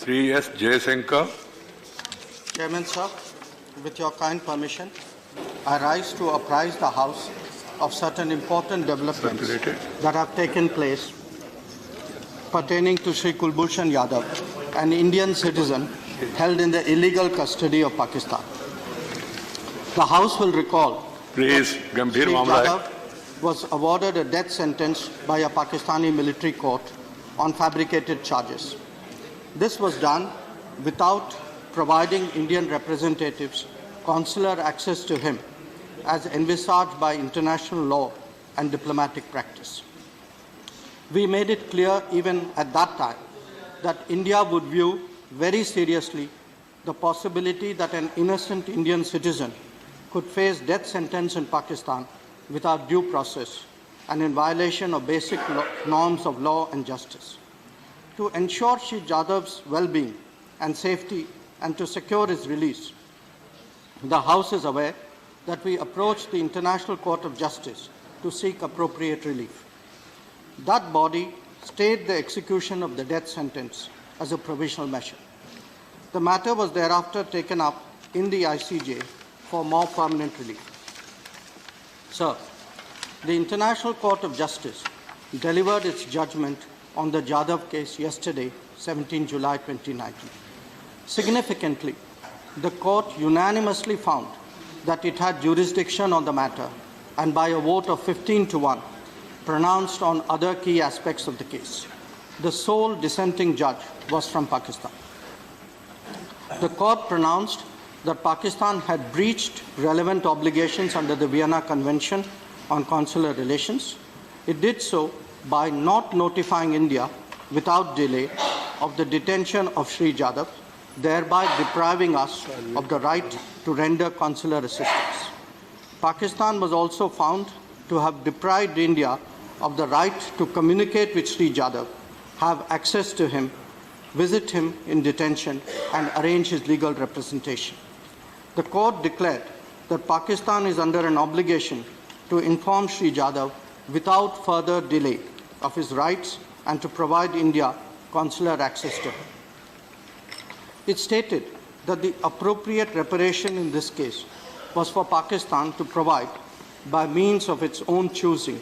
3S Jaishankar. Chairman, sir, with your kind permission, I rise to apprise the House of certain important developments that have taken place pertaining to Sri Kulbhushan Jadhav, an Indian citizen held in the illegal custody of Pakistan. The House will recall that Sri Jadhav was awarded a death sentence by a Pakistani military court on fabricated charges. This was done without providing Indian representatives consular access to him as envisaged by international law and diplomatic practice. We made it clear even at that time that India would view very seriously the possibility that an innocent Indian citizen could face death sentence in Pakistan without due process and in violation of basic norms of law and justice. To ensure Sri Jadhav's well-being and safety and to secure his release, the House is aware that we approached the International Court of Justice to seek appropriate relief. That body stayed the execution of the death sentence as a provisional measure. The matter was thereafter taken up in the ICJ for more permanent relief. Sir, the International Court of Justice delivered its judgment on the Jadhav case yesterday, 17 July 2019. Significantly, the court unanimously found that it had jurisdiction on the matter and by a vote of 15-1 pronounced on other key aspects of the case. The sole dissenting judge was from Pakistan. The court pronounced that Pakistan had breached relevant obligations under the Vienna Convention on Consular Relations. It did so by not notifying India without delay of the detention of Sri Jadhav, thereby depriving us of the right to render consular assistance. Pakistan was also found to have deprived India of the right to communicate with Sri Jadhav, have access to him, visit him in detention, and arrange his legal representation. The court declared that Pakistan is under an obligation to inform Sri Jadhav without further delay of his rights and to provide India consular access to him. It stated that the appropriate reparation in this case was for Pakistan to provide, by means of its own choosing,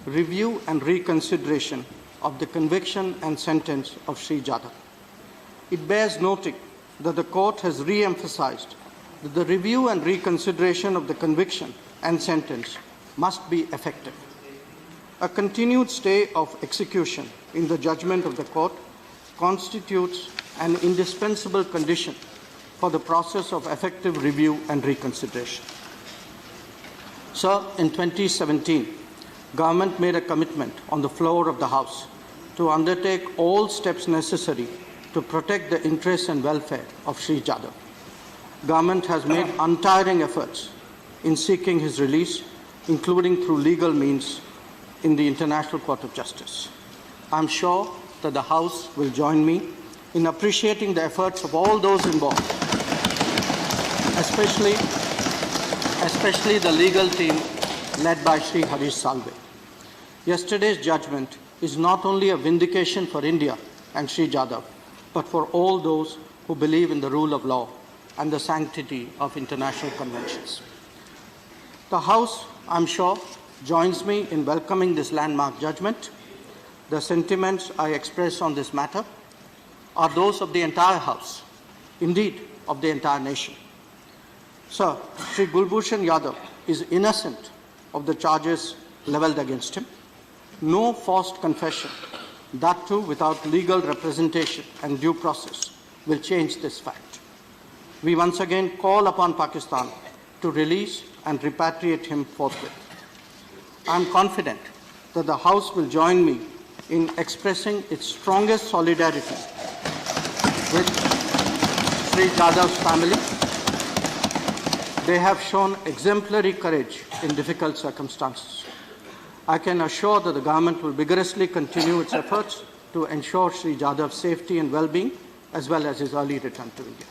review and reconsideration of the conviction and sentence of Sri Jadhav. It bears noting that the court has re-emphasized that the review and reconsideration of the conviction and sentence must be effective. A continued stay of execution in the judgment of the court constitutes an indispensable condition for the process of effective review and reconsideration. Sir, in 2017, Government made a commitment on the floor of the House to undertake all steps necessary to protect the interests and welfare of Sri Jadhav. Government has made untiring efforts in seeking his release, including through legal means in the International Court of Justice. I'm sure that the House will join me in appreciating the efforts of all those involved, especially the legal team led by Sri Harish Salve. Yesterday's judgment is not only a vindication for India and Sri Jadhav, but for all those who believe in the rule of law and the sanctity of international conventions. The House, I'm sure, joins me in welcoming this landmark judgment. The sentiments I express on this matter are those of the entire House, indeed of the entire nation. Sir, Sri Kulbhushan Jadhav is innocent of the charges leveled against him. No forced confession, that too without legal representation and due process, will change this fact. We once again call upon Pakistan to release and repatriate him forthwith. I am confident that the House will join me in expressing its strongest solidarity with Sri Jadhav's family. They have shown exemplary courage in difficult circumstances. I can assure that the government will vigorously continue its efforts to ensure Sri Jadhav's safety and well-being, as well as his early return to India.